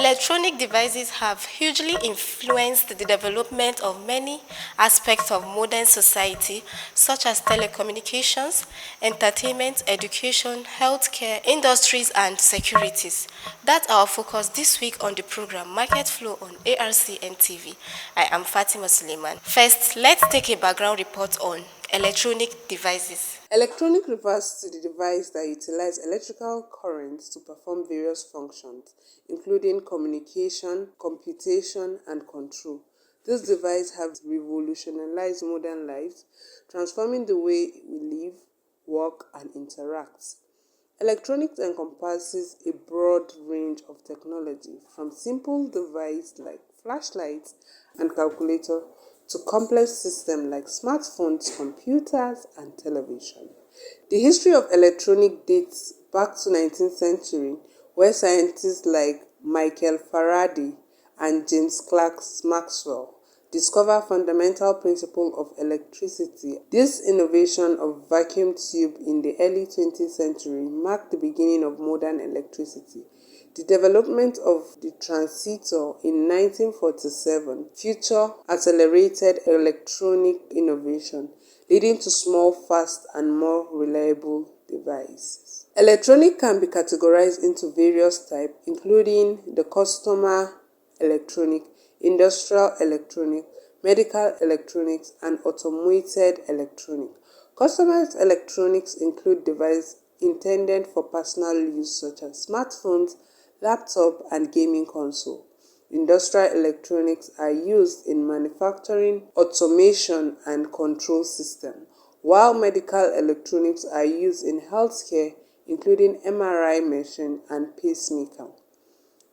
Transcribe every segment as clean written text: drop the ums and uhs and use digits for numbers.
Electronic devices have hugely influenced the development of many aspects of modern society, such as telecommunications, entertainment, education, healthcare, industries, and securities. That's our focus this week on the program Market Flow on ARCN TV. I am Fatima Suleiman. First, let's take a background report on electronic devices. Electronic refers to the device that utilizes electrical currents to perform various functions, including communication, computation, and control. This device has revolutionized modern life, transforming the way we live, work, and interact. Electronics encompasses a broad range of technology, from simple devices like flashlights and calculators to complex systems like smartphones, computers, and television. The history of electronics dates back to 19th century, where scientists like Michael Faraday and James Clerk Maxwell discover fundamental principle of electricity. This innovation of vacuum tube in the early 20th century marked the beginning of modern electricity. The development of the transistor in 1947 future accelerated electronic innovation, leading to small, fast, and more reliable devices. Electronic can be categorized into various types, including the consumer electronic, industrial electronic, medical electronics, and automated electronic. Customer electronics include devices intended for personal use such as smartphones, laptop, and gaming console. Industrial electronics are used in manufacturing, automation, and control systems, while medical electronics are used in healthcare, including MRI machine and pacemaker.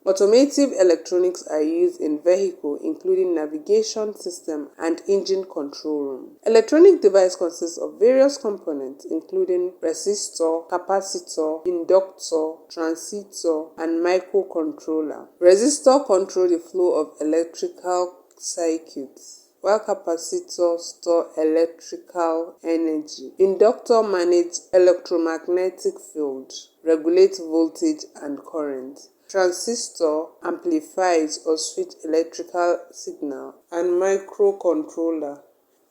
Automotive electronics are used in vehicles, including navigation system and engine control room. Electronic device consists of various components, including resistor, capacitor, inductor, transistor, and microcontroller. Resistor control the flow of electrical circuits, while capacitors store electrical energy. Inductor manage electromagnetic field, regulate voltage and current. Transistor amplifies or switch electrical signal, and microcontroller.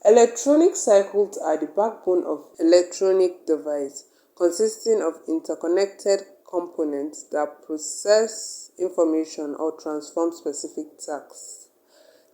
Electronic circuits are the backbone of electronic device, consisting of interconnected components that process information or transform specific tasks.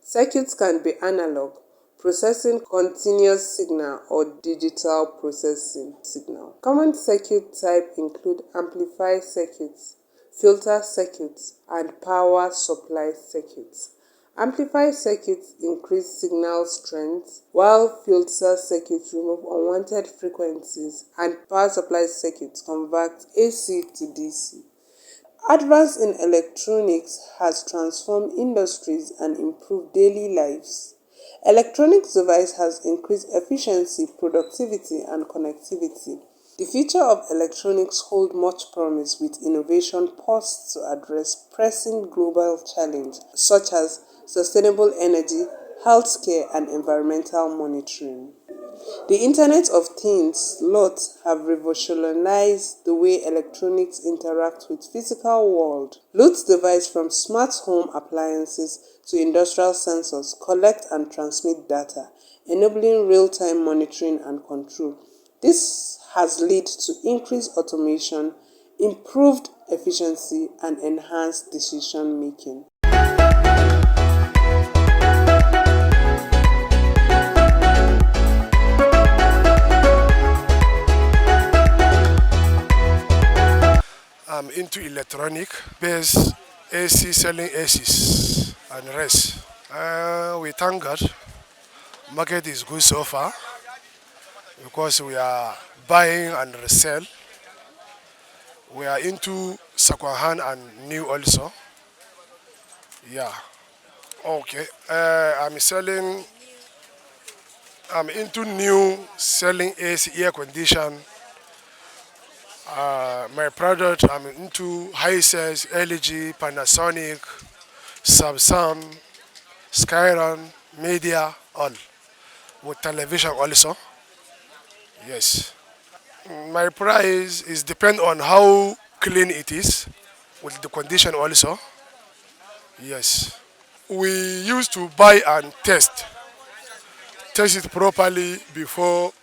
Circuits can be analog, processing continuous signal, or digital processing signal. Common circuit types include amplifier circuits, filter circuits, and power supply circuits. Amplifier circuits increase signal strength, while filter circuits remove unwanted frequencies, and power supply circuits convert AC to DC. Advance in electronics has transformed industries and improved daily lives. Electronic device has increased efficiency, productivity, and connectivity. The future of electronics holds much promise, with innovation poised to address pressing global challenges such as sustainable energy, healthcare, and environmental monitoring. The Internet of Things LOT have revolutionized the way electronics interact with physical world. LOT devices from smart home appliances to industrial sensors collect and transmit data, enabling real-time monitoring and control. This has led to increased automation, improved efficiency, and enhanced decision making. I'm into electronic based AC, selling ACs and rest. We thank God. Market is good so far because we are buying and resell. We are into second hand and new also. Yeah. Okay. I'm into new selling AC air condition. My product, I'm into Hisense, LG, Panasonic, Samsung, Skyron, Media, all. With television also. Yes. My price is depend on how clean it is, with the condition also. Yes. We used to buy and test it properly before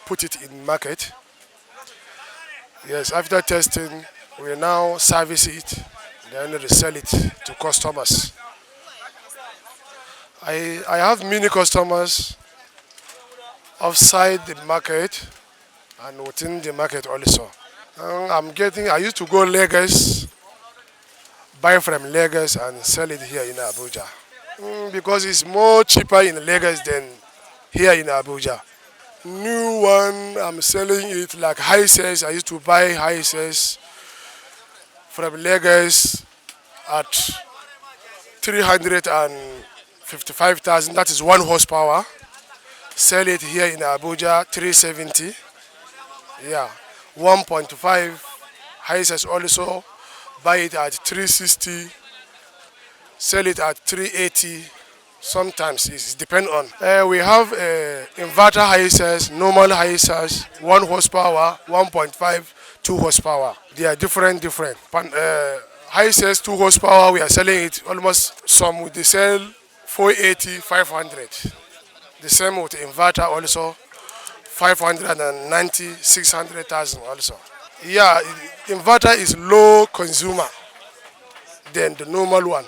put it in market. Yes, after testing, we now service it, then resell it to customers. I have many customers outside the market and within the market also. I used to go Lagos, buy from Lagos and sell it here in Abuja. Because it's more cheaper in Lagos than here in Abuja. New one, I'm selling it like high sales. I used to buy high sales from Lagos at 355,000. That is 1 horsepower. Sell it here in Abuja 370. Yeah, 1.5 high sales also. Buy it at 360. Sell it at 380. Sometimes it depends on. We have inverter high sales, normal high sales, 1 horsepower, 1.5, 2 horsepower. They are different. High sales 2 horsepower, we are selling it almost some they sell 480, 500. The same with inverter also 590, 600,000 also. Yeah, inverter is low consumer than the normal one.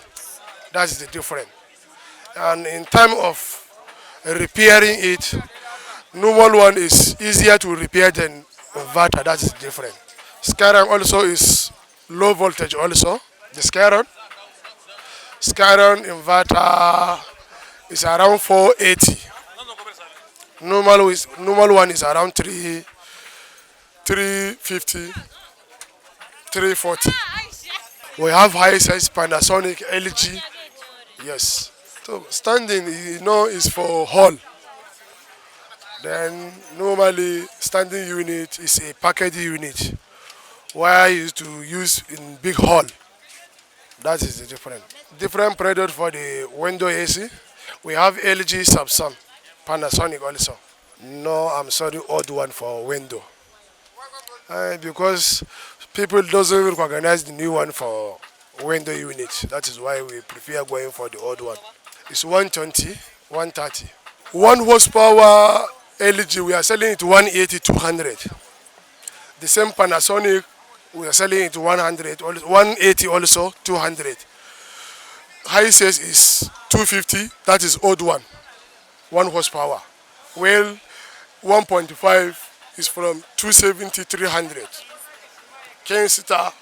That's the difference. And in time of repairing it, normal one is easier to repair than inverter. That is different. Skyron also is low voltage also. The Skyron inverter is around 480. Normal one is around 350, 340. We have high size Panasonic, LG. Yes. So standing, is for hall. Then normally standing unit is a package unit where you used to use in big hall. That is the difference. Different product for the window AC. We have LG, Samsung, Panasonic also. No, I'm sorry, odd one for window. Because people doesn't recognize the new one for window unit. That is why we prefer going for the old one. It's 120, 130. 1 horsepower LG, we are selling it 180, 200. The same Panasonic, we are selling it 100, 180 also, 200. High sales is 250, that is old one, 1 horsepower. Well, 1.5 is from 270, 300. Ken Sita,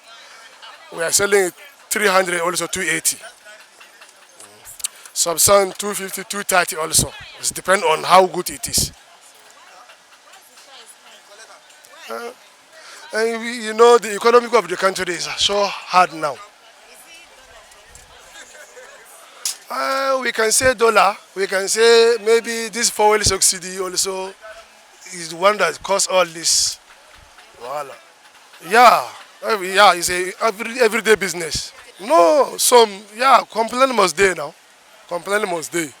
we are selling it 300, also 280. Samsung 250, 230 also. It depends on how good it is. And the economic of the country is so hard now. We can say dollar. We can say maybe this fuel subsidy also is the one that caused all this. Voila. Yeah, yeah, it's a everyday business. No, complaint must day now. Complaint must day.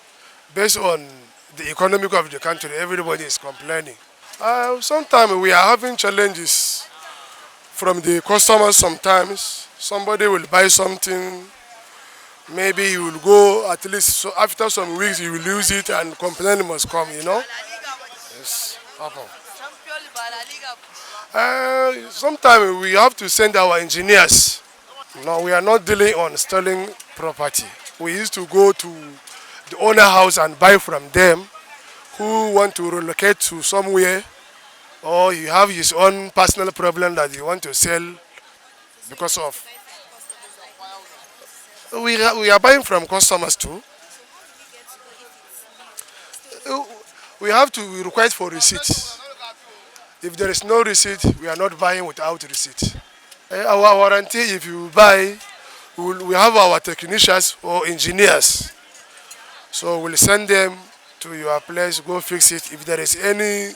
Based on the economic of the country, everybody is complaining. Sometimes we are having challenges from the customers. Sometimes somebody will buy something, maybe he will go at least after some weeks he will lose it and complaint must come. Yes, happen. Sometimes we have to send our engineers. No, we are not dealing on stealing property. We used to go to the owner house and buy from them who want to relocate to somewhere, or he have his own personal problem that he want to sell because of. We are buying from customers too. We have to request for receipts. If there is no receipt, we are not buying without receipt. Our warranty, if you buy, we have our technicians or engineers. So we'll send them to your place, go fix it. If there is any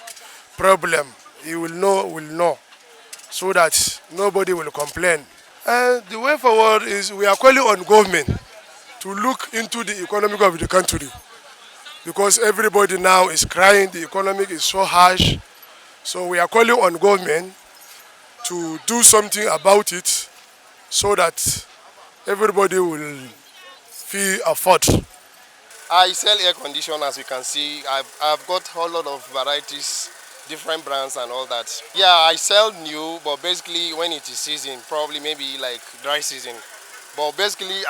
problem, you will know, so that nobody will complain. And the way forward is we are calling on government to look into the economic of the country, because everybody now is crying, the economic is so harsh. So we are calling on government to do something about it so that everybody will fit afford. I sell air conditioner, as you can see. I've got a whole lot of varieties, different brands and all that. Yeah, I sell new, but basically when it is season, probably maybe like dry season. But basically,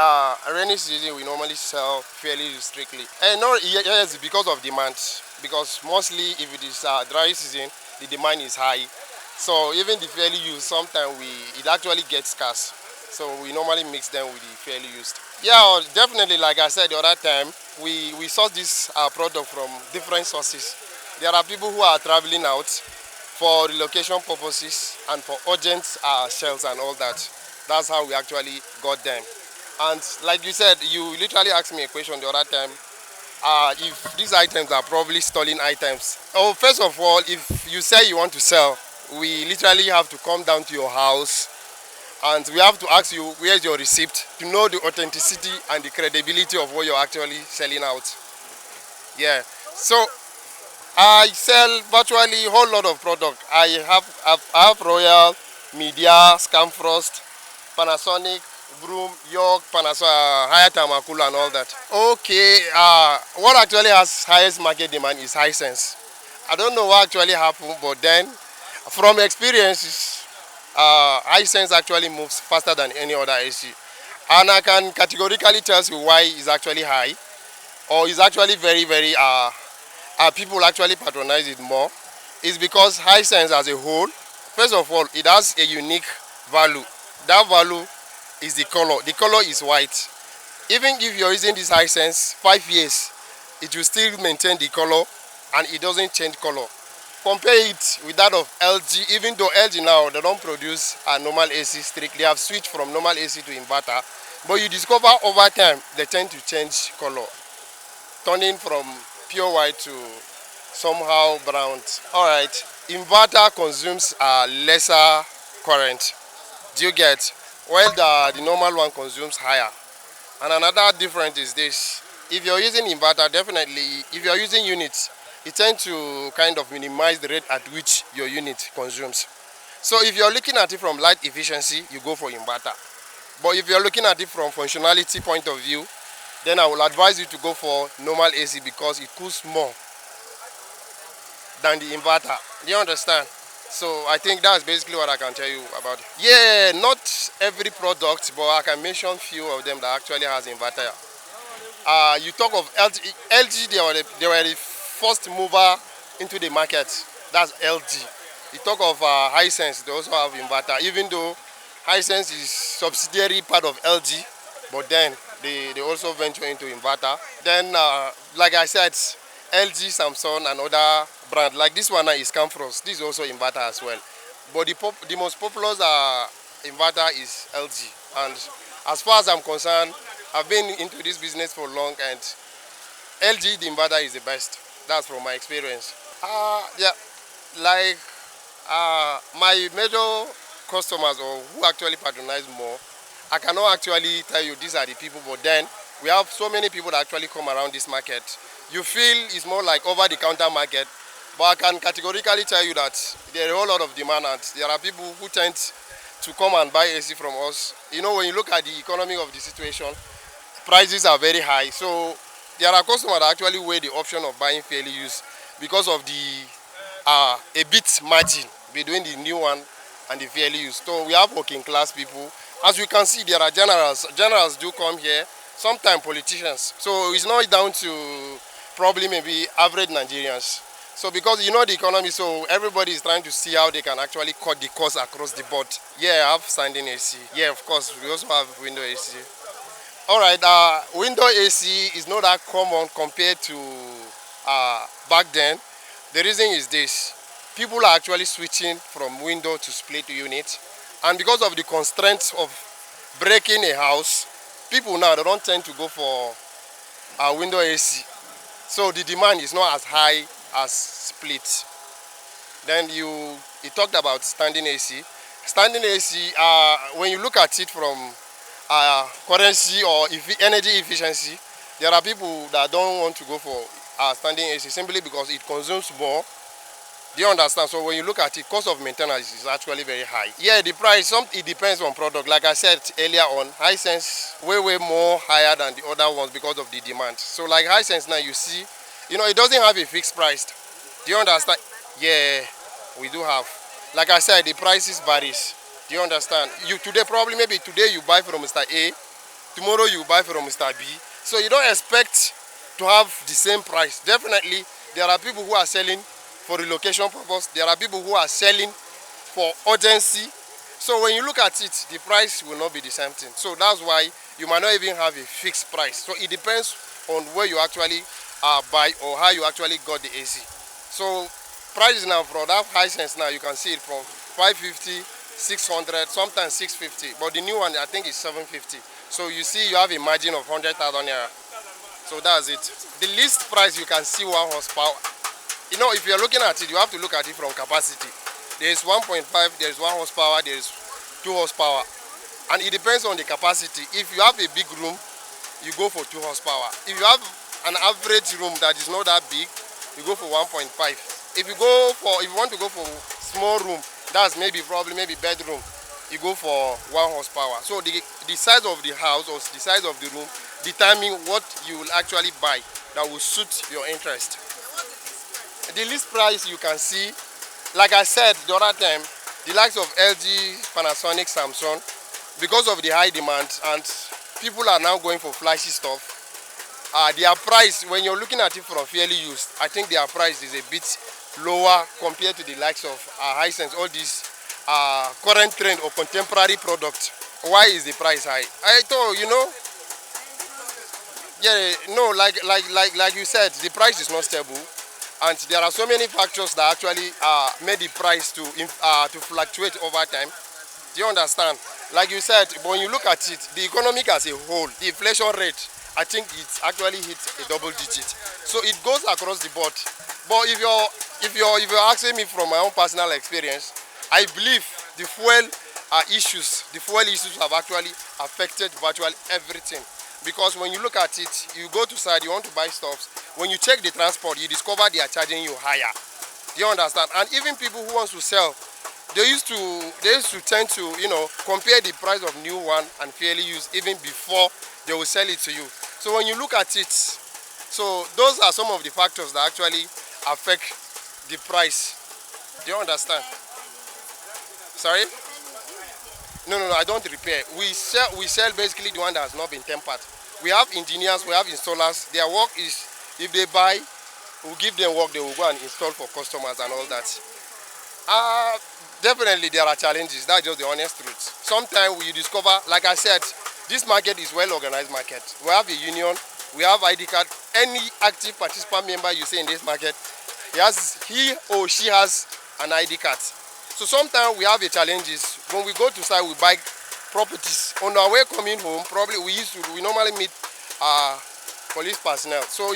rainy season we normally sell fairly strictly. And no, yes, because of demand. Because mostly if it is dry season, the demand is high. So even the fairly used, sometimes it actually gets scarce. So we normally mix them with the fairly used. Yeah, definitely. Like I said the other time, we source this product from different sources. There are people who are traveling out for relocation purposes and for urgent shells and all that. That's how we actually got them. And like you said, you literally asked me a question the other time. If these items are probably stolen items. Oh, first of all, if you say you want to sell, we literally have to come down to your house and we have to ask you where's your receipt to know the authenticity and the credibility of what you're actually selling out. Yeah. So I sell virtually a whole lot of product. I have Royal, Media, Scamfrost, Panasonic, Broom, York, Panasonic, Hayat Amakula and all that. Okay, what actually has highest market demand is Hisense. I don't know what actually happened, but then from experiences, Hisense actually moves faster than any other AC. And I can categorically tell you why it's actually high, or it's actually very, very people actually patronize it more. Is because Hisense as a whole, first of all, it has a unique value. That value is the color. The color is white. Even if you're using this Hisense 5 years, it will still maintain the color and it doesn't change color. Compare it with that of LG, even though LG now they don't produce a normal AC strictly. They have switched from normal AC to inverter, but you discover over time they tend to change color, turning from pure white to somehow brown. Alright, inverter consumes lesser current. Do you get? While the normal one consumes higher. And another difference is this. If you're using inverter, definitely, if you're using units, it tends to kind of minimize the rate at which your unit consumes. So if you're looking at it from light efficiency, you go for inverter. But if you're looking at it from functionality point of view, then I will advise you to go for normal AC because it cools more than the inverter. Do you understand? So I think that's basically what I can tell you about it. Yeah, not every product, but I can mention few of them that actually has inverter. You talk of LG. LG, they were the first mover into the market. That's LG. You talk of Hisense, they also have inverter. Even though Hisense is subsidiary part of LG, but then they also venture into inverter. Then, like I said, LG, Samsung, and other brand like this one is Camfrost. This is also inverter as well. But the most popular inverter is LG. And as far as I'm concerned, I've been into this business for long, and LG the inverter is the best. That's from my experience. Yeah, like my major customers or who actually patronize more, I cannot actually tell you these are the people, but then we have so many people that actually come around this market. You feel it's more like over-the-counter market, but I can categorically tell you that there are a whole lot of demand and there are people who tend to come and buy AC from us. You know, when you look at the economy of the situation, prices are very high. So there are customers that actually weigh the option of buying fairly used because of the a bit margin between the new one and the fairly used. So we have working class people. As you can see, there are generals. Generals do come here, sometimes politicians. So it's not down to probably maybe average Nigerians. So because you know the economy, so everybody is trying to see how they can actually cut the cost across the board. Yeah, I have standing AC. Yeah, of course, we also have window AC. Alright, window AC is not that common compared to back then. The reason is this. People are actually switching from window to split unit. And because of the constraints of breaking a house, people now they don't tend to go for window AC. So the demand is not as high as split. Then you talked about standing AC. Standing AC, when you look at it from currency or energy efficiency, there are people that don't want to go for standing AC simply because it consumes more Do you understand? So when you look at it, cost of maintenance is actually very high. Yeah, the price, it depends on product. Like I said earlier on, Hisense way more higher than the other ones because of the demand. So like Hisense now, you see, it doesn't have a fixed price. Do you understand? Yeah, we do have. Like I said, the prices varies. Do you understand? Maybe today you buy from Mr. A, tomorrow you buy from Mr. B. So you don't expect to have the same price. Definitely, there are people who are selling for relocation purpose. There are people who are selling for urgency. So when you look at it, the price will not be the same thing. So that's why you might not even have a fixed price. So it depends on where you actually buy or how you actually got the AC. So prices now for that Hisense now, you can see it from 550, 600, sometimes 650. But the new one I think is 750. So you see you have a margin of 100,000 naira. So that's it. The least price you can see 1 horsepower. If you're looking at it, you have to look at it from capacity. There is 1.5, there is 1 horsepower, there is 2 horsepower. And it depends on the capacity. If you have a big room, you go for 2 horsepower. If you have an average room that is not that big, you go for 1.5. If you want to go for small room, that's maybe bedroom, you go for 1 horsepower. So the size of the house or the size of the room determine what you will actually buy that will suit your interest. The least price you can see, like I said the other time, the likes of LG, Panasonic, Samsung, because of the high demand and people are now going for flashy stuff, their price, when you're looking at it from fairly used, I think their price is a bit lower compared to the likes of Hisense, all these current trend or contemporary products. Why is the price high? I thought, like you said, the price is not stable. And there are so many factors that actually made the price to fluctuate over time. Do you understand? Like you said, when you look at it, the economic as a whole, the inflation rate, I think it's actually hit a double digit. So it goes across the board. But if you're asking me from my own personal experience, I believe the fuel issues have actually affected virtually everything. Because when you look at it, you go to side, you want to buy stuff. When you check the transport, you discover they are charging you higher. Do you understand? And even people who want to sell, they used to tend to compare the price of new one and fairly used even before they will sell it to you. So when you look at it, so those are some of the factors that actually affect the price. Do you understand? Sorry? No, I don't repair. We sell basically the one that has not been tempered. We have engineers, we have installers. Their work is, if they buy, we'll give them work, they will go and install for customers and all that. Definitely there are challenges. That's just the honest truth. Sometimes you discover, like I said, this market is well-organized market. We have a union, we have ID card. Any active participant member you see in this market, he or she has an ID card. So sometimes we have the challenges. When we go to site, we buy properties. On our way coming home, probably we normally meet police personnel. So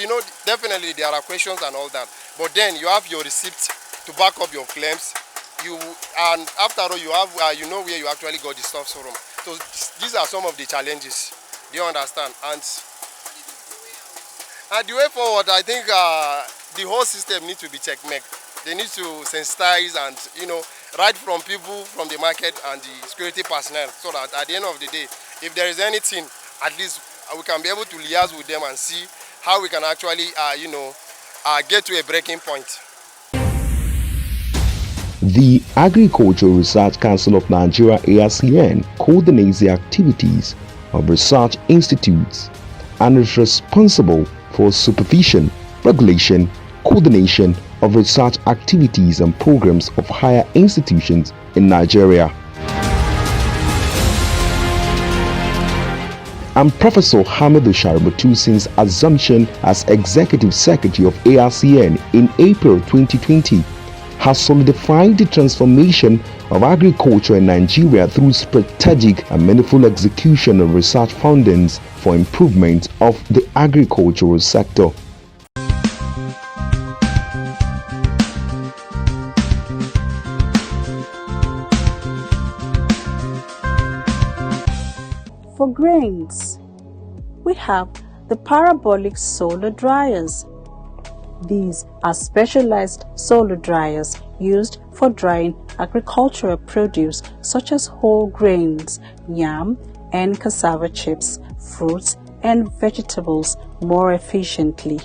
definitely there are questions and all that. But then you have your receipts to back up your claims. And after all, you have where you actually got the stuff from. So these are some of the challenges. Do you understand? And the way forward, I think the whole system needs to be checkmate. They need to sensitize and right from people from the market and the security personnel, so that at the end of the day, if there is anything, at least we can be able to liaise with them and see how we can actually get to a breaking point. The Agricultural Research Council of Nigeria (ARCN) coordinates the activities of research institutes and is responsible for supervision, regulation, coordination of research activities and programs of higher institutions in Nigeria. And Professor Hamidou Shaributu, since assumption as Executive Secretary of ARCN in April 2020, has solidified the transformation of agriculture in Nigeria through strategic and meaningful execution of research fundings for improvement of the agricultural sector. For grains, we have the parabolic solar dryers. These are specialized solar dryers used for drying agricultural produce such as whole grains, yam, and cassava chips, fruits, and vegetables more efficiently.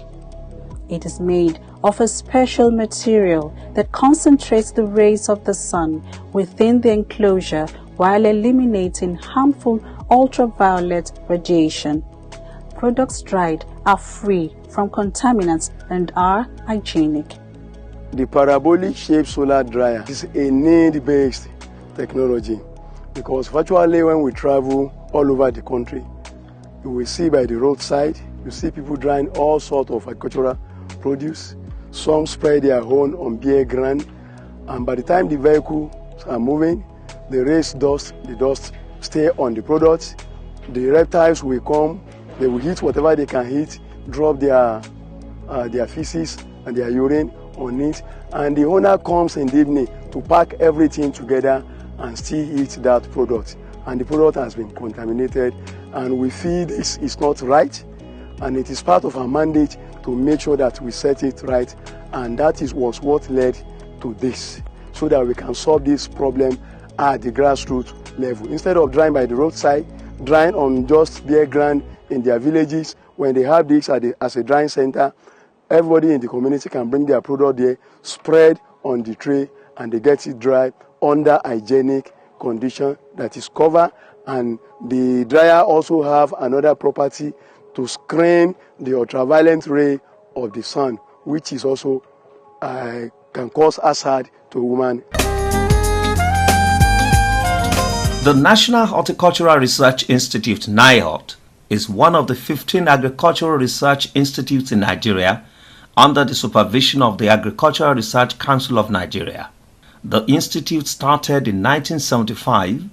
It is made of a special material that concentrates the rays of the sun within the enclosure while eliminating harmful ultraviolet radiation. Products dried are free from contaminants and are hygienic. The parabolic shaped solar dryer is a need-based technology because virtually when we travel all over the country, you will see by the roadside, you see people drying all sorts of agricultural produce. Some spread their own on bare ground, and by the time the vehicles are moving, the dust stay on the products. The reptiles will come, they will eat whatever they can eat, drop their feces and their urine on it, and the owner comes in the evening to pack everything together and still eat that product. And the product has been contaminated, and we feel this is not right, and it is part of our mandate to make sure that we set it right, and that was what led to this, so that we can solve this problem at the grassroots level. Instead of drying by the roadside, drying on just bare ground in their villages, when they have this as a drying center, everybody in the community can bring their product there, spread on the tray, and they get it dry under hygienic condition that is covered. And the dryer also have another property to screen the ultraviolet ray of the sun, which is also can cause hazard to a woman. The National Horticultural Research Institute, NIHORT, is one of the 15 agricultural research institutes in Nigeria under the supervision of the Agricultural Research Council of Nigeria. The institute started in 1975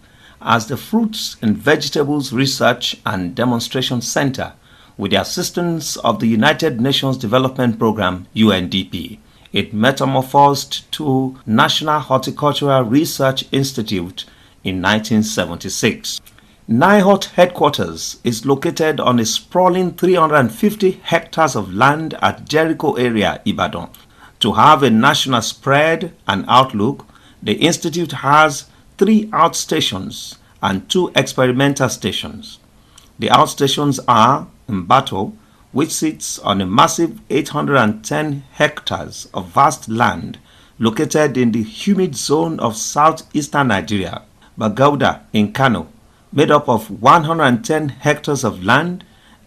as the Fruits and Vegetables Research and Demonstration Center with the assistance of the United Nations Development Programme, UNDP. It metamorphosed to National Horticultural Research Institute in 1976. NIHORT headquarters is located on a sprawling 350 hectares of land at Jericho area, Ibadan. To have a national spread and outlook, the institute has 3 outstations and 2 experimental stations. The outstations are Mbato, which sits on a massive 810 hectares of vast land located in the humid zone of southeastern Nigeria, Bagauda in Kano, made up of 110 hectares of land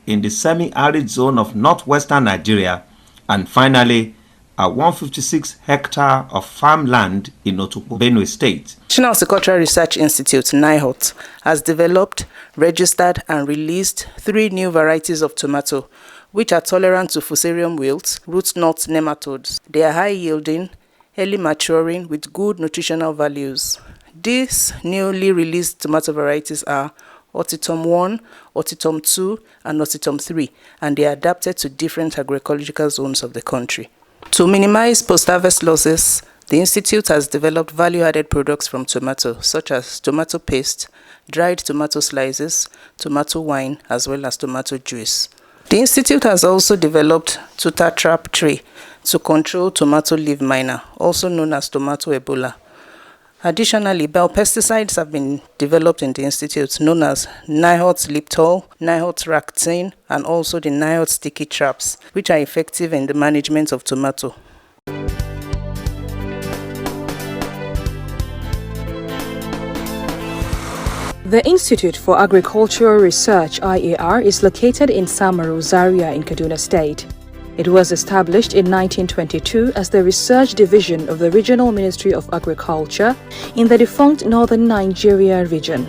in the semi-arid zone of northwestern Nigeria, and finally a 156 hectare of farmland in Otukpo, Benue State. National Horticultural Research Institute, NIHORT, has developed, registered and released 3 new varieties of tomato, which are tolerant to fusarium wilt, root knot nematodes. They are high yielding, early maturing with good nutritional values. These newly released tomato varieties are Otitum 1, Otitum 2 and Otitum 3, and they are adapted to different agroecological zones of the country. To minimize post-harvest losses, the Institute has developed value-added products from tomato, such as tomato paste, dried tomato slices, tomato wine, as well as tomato juice. The Institute has also developed tuta trap tray to control tomato leaf miner, also known as tomato Ebola. Additionally, biopesticides have been developed in the Institute, known as NIHORT Liptol, NIHORT Ractine, and also the NIHORT Sticky Traps, which are effective in the management of tomato. The Institute for Agricultural Research, IAR, is located in Samaru, Zaria in Kaduna State. It was established in 1922 as the research division of the Regional Ministry of Agriculture in the defunct Northern Nigeria region.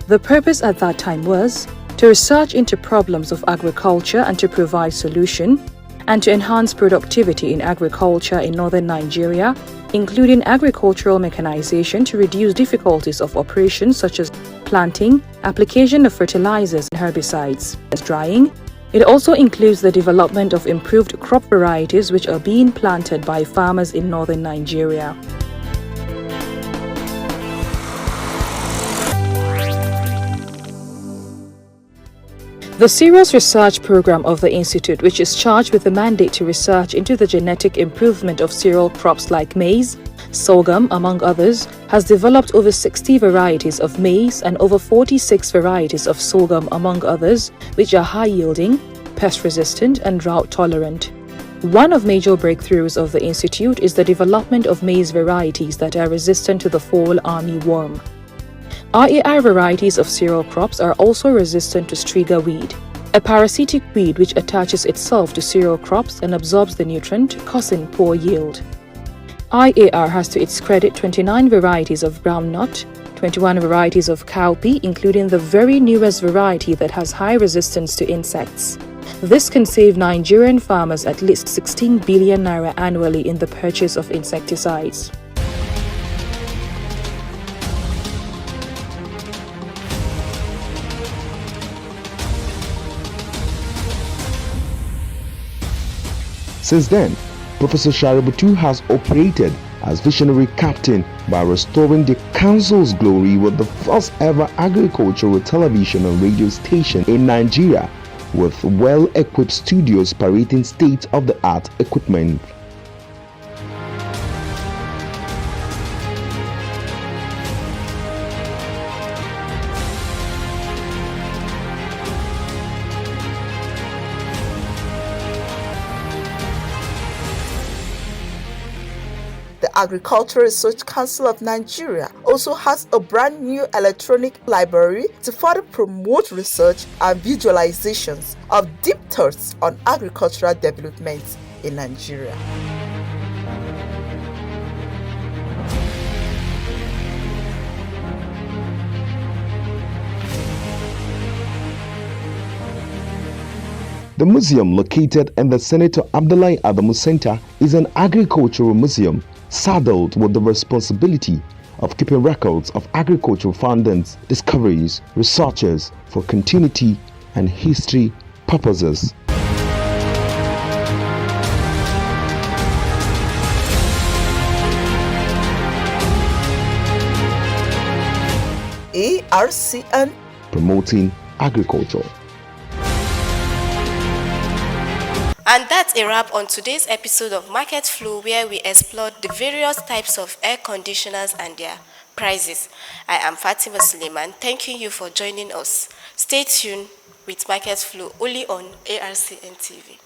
The purpose at that time was to research into problems of agriculture and to provide solution, and to enhance productivity in agriculture in Northern Nigeria, including agricultural mechanization to reduce difficulties of operations such as planting, application of fertilizers and herbicides, drying. It also includes the development of improved crop varieties which are being planted by farmers in northern Nigeria. The Cereals Research Program of the Institute, which is charged with the mandate to research into the genetic improvement of cereal crops like maize, sorghum, among others, has developed over 60 varieties of maize and over 46 varieties of sorghum, among others, which are high-yielding, pest-resistant, and drought-tolerant. One of major breakthroughs of the Institute is the development of maize varieties that are resistant to the fall armyworm. RAR varieties of cereal crops are also resistant to striga weed, a parasitic weed which attaches itself to cereal crops and absorbs the nutrient, causing poor yield. IAR has to its credit 29 varieties of groundnut, 21 varieties of cowpea, including the very newest variety that has high resistance to insects. This can save Nigerian farmers at least 16 billion naira annually in the purchase of insecticides. Since then, Professor Shaributu has operated as visionary captain by restoring the council's glory with the first ever agricultural television and radio station in Nigeria, with well-equipped studios parading state-of-the-art equipment. The Agricultural Research Council of Nigeria also has a brand new electronic library to further promote research and visualizations of deep thoughts on agricultural development in Nigeria. The museum, located in the Senator Abdullahi Adamu Center, is an agricultural museum saddled with the responsibility of keeping records of agricultural findings, discoveries, researches for continuity and history purposes. ARCN, promoting agriculture. And that's a wrap on today's episode of Market Flow, where we explored the various types of air conditioners and their prices. I am Fatima Suleiman, thanking you for joining us. Stay tuned with Market Flow only on ARCN TV.